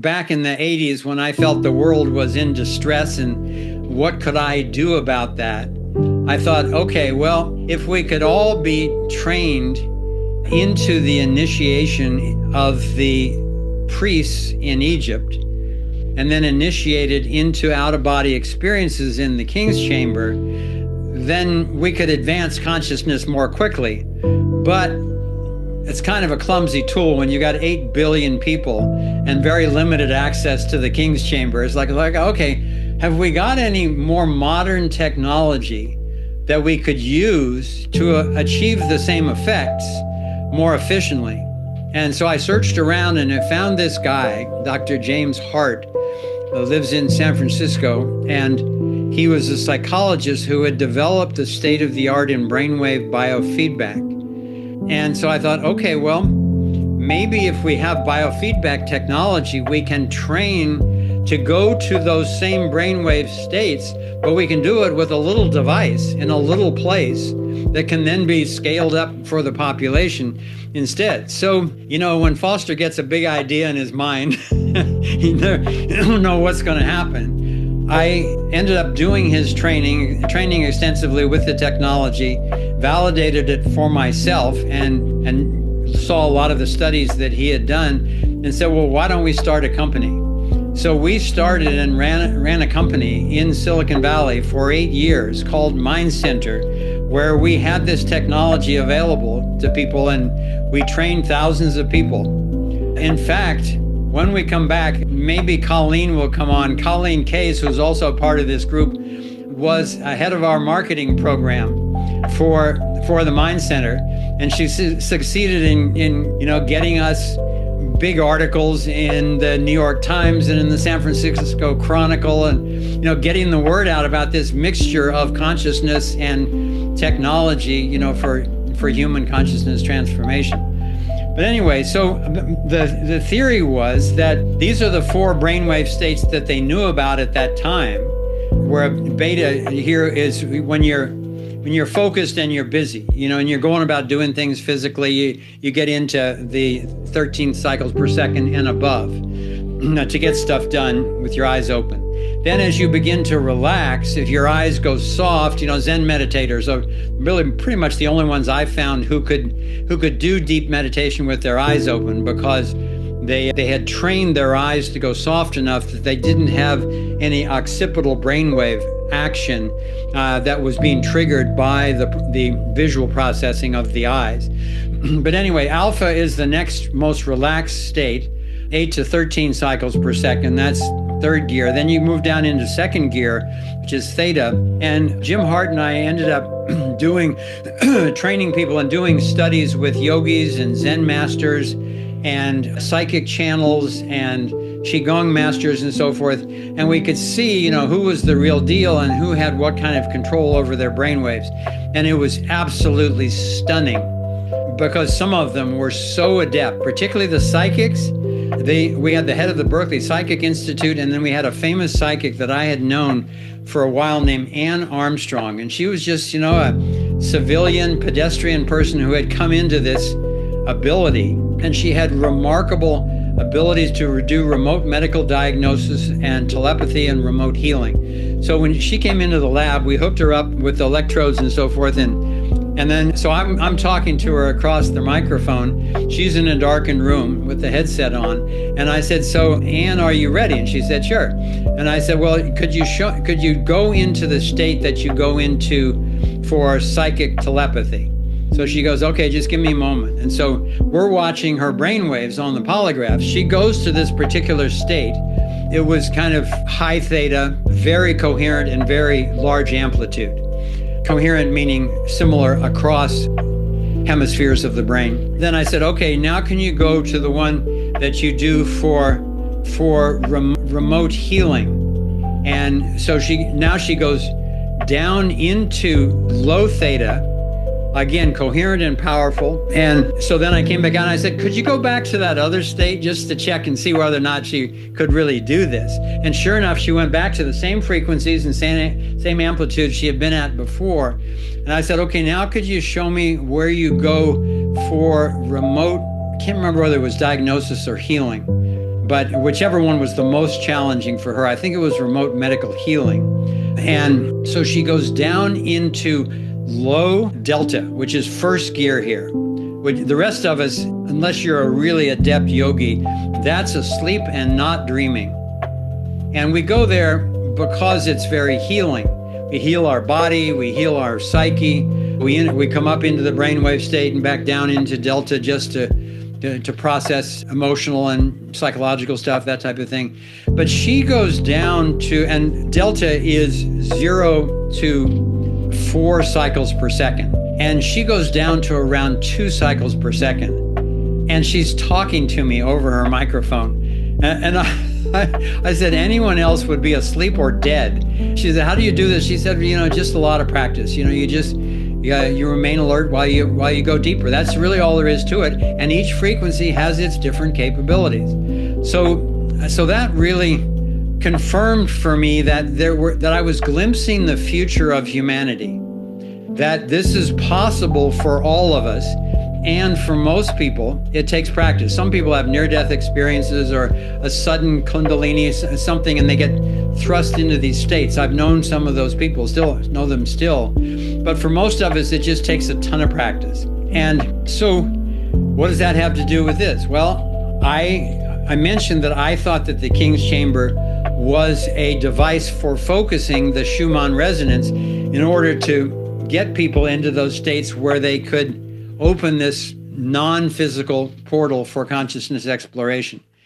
back in the 80s when I felt the world was in distress and what could I do about that, I thought, okay, well, if we could all be trained into the initiation of the priests in Egypt and then initiated into out-of-body experiences in the King's Chamber, then we could advance consciousness more quickly. But it's kind of a clumsy tool when you got 8 billion people and very limited access to the King's Chamber. It's like, okay, have we got any more modern technology that we could use to achieve the same effects more efficiently? And so I searched around and I found this guy, Dr. James Hart, who lives in San Francisco, and he was a psychologist who had developed the state-of-the-art in brainwave biofeedback. And so I thought, okay, well, maybe if we have biofeedback technology, we can train to go to those same brainwave states, but we can do it with a little device in a little place that can then be scaled up for the population instead. So, when Foster gets a big idea in his mind, he don't know what's going to happen. I ended up doing his training extensively with the technology, validated it for myself, and saw a lot of the studies that he had done, and said, well, why don't we start a company? So we started and ran a company in Silicon Valley for 8 years called Mind Center, where we had this technology available to people, and we trained thousands of people. In fact, when we come back, maybe Colleen will come on. Colleen Case, who's also part of this group, was head of our marketing program for the Mind Center, and she succeeded in getting us big articles in the New York Times and in the San Francisco Chronicle, and getting the word out about this mixture of consciousness and technology, for human consciousness transformation. But anyway, so the theory was that these are the 4 brainwave states that they knew about at that time, where beta here is when you're focused and you're busy, and you're going about doing things physically, you get into the 13 cycles per second and above to get stuff done with your eyes open. Then as you begin to relax, if your eyes go soft, Zen meditators are really pretty much the only ones I've found who could do deep meditation with their eyes open, because they had trained their eyes to go soft enough that they didn't have any occipital brainwave action that was being triggered by the visual processing of the eyes. But anyway, alpha is the next most relaxed state, 8 to 13 cycles per second. That's 3rd gear. Then you move down into 2nd gear, which is theta. And Jim Hart and I ended up training people and doing studies with yogis and Zen masters and psychic channels and Qigong masters and so forth. And we could see, who was the real deal and who had what kind of control over their brainwaves. And it was absolutely stunning, because some of them were so adept, particularly the psychics. We had the head of the Berkeley Psychic Institute, and then we had a famous psychic that I had known for a while named Anne Armstrong. And she was just, a civilian, pedestrian person who had come into this ability. And she had remarkable abilities to do remote medical diagnosis and telepathy and remote healing. So when she came into the lab, we hooked her up with electrodes and so forth, and then so I'm talking to her across the microphone. She's in a darkened room with the headset on, and I said, "So Anne, are you ready?" And she said, "Sure." And I said, "Well, could you go into the state that you go into for psychic telepathy?" So she goes, "Okay, just give me a moment." And so we're watching her brainwaves on the polygraph. She goes to this particular state. It was kind of high theta, very coherent and very large amplitude. Coherent meaning similar across hemispheres of the brain. Then I said, "Okay, now can you go to the one that you do for remote healing?" And so she goes down into low theta, again, coherent and powerful. And so then I came back out and I said, "Could you go back to that other state just to check and see whether or not she could really do this?" And sure enough, she went back to the same frequencies and same amplitude she had been at before. And I said, "Okay, now could you show me where you go for remote," I can't remember whether it was diagnosis or healing. but whichever one was the most challenging for her, I think it was remote medical healing. And so she goes down into low delta, which is first gear here. The rest of us, unless you're a really adept yogi, that's asleep and not dreaming. And we go there because it's very healing. We heal our body, we heal our psyche, we come up into the brainwave state and back down into delta just to process emotional and psychological stuff, that type of thing. But she goes down to, and delta is 0 to 4 cycles per second. And she goes down to around 2 cycles per second. And she's talking to me over her microphone. And I said, anyone else would be asleep or dead. She said, how do you do this? She said, just a lot of practice. You remain alert while you go deeper. That's really all there is to it. And each frequency has its different capabilities. So that really confirmed for me that that I was glimpsing the future of humanity. That this is possible for all of us. And for most people, it takes practice. Some people have near-death experiences or a sudden kundalini, something, and they get thrust into these states. I've known some of those people, still know them still. But for most of us, it just takes a ton of practice. And so what does that have to do with this? Well, I mentioned that I thought that the King's Chamber was a device for focusing the Schumann resonance in order to get people into those states where they could open this non-physical portal for consciousness exploration.